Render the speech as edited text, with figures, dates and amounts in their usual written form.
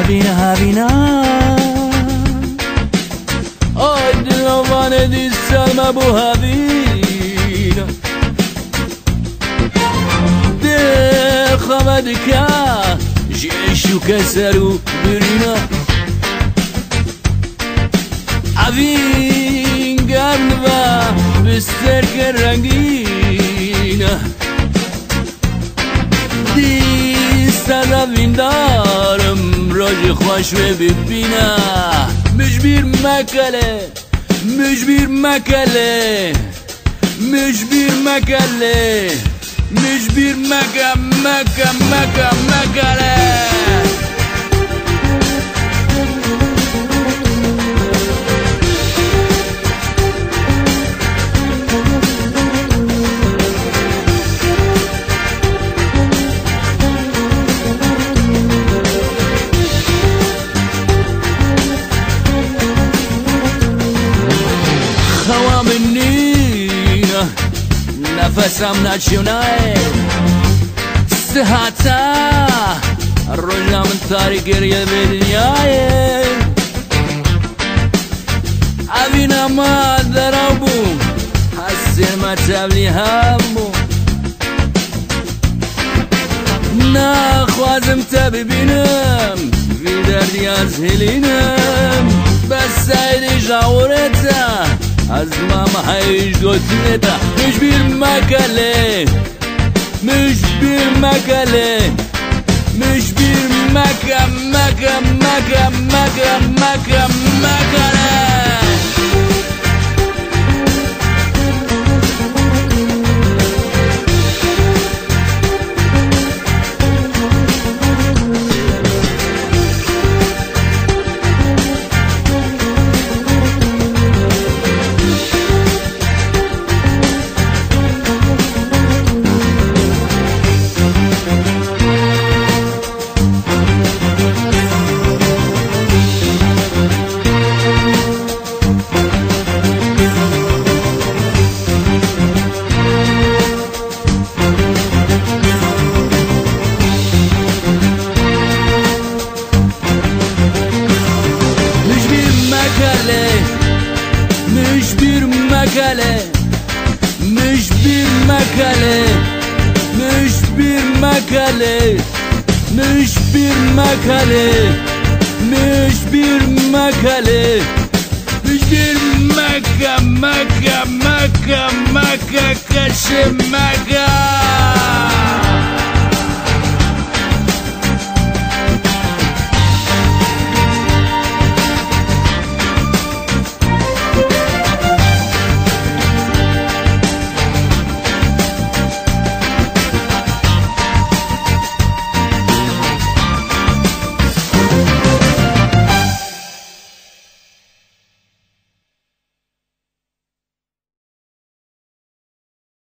هبینا آی دلوانه دی سلمه بو هبینا ده خمد که جیشو کسرو برینا اوین گرم و بستر که رنگینا دیستن اوین دارم راج خوش ببینا مجبیر مکله مجبیر مکله مجبیر مکله مجبیر مکله نفسم نچونه صحتا روزم تاریکیه به دنیای اوینا ما درو بوم حسین ما تبلی هم بوم نخوازم تا ببینم وی دردی از هلینم بس سایدی جاورتا از ماما هیچ گوتنیتا مجبیر مکله مجبیر مکله مجبیر مکله مجبیر مکله مجبیر مکله مجبیر مکله مجبیر مکله مجبیر مکله مجبیر مکه کشه مکه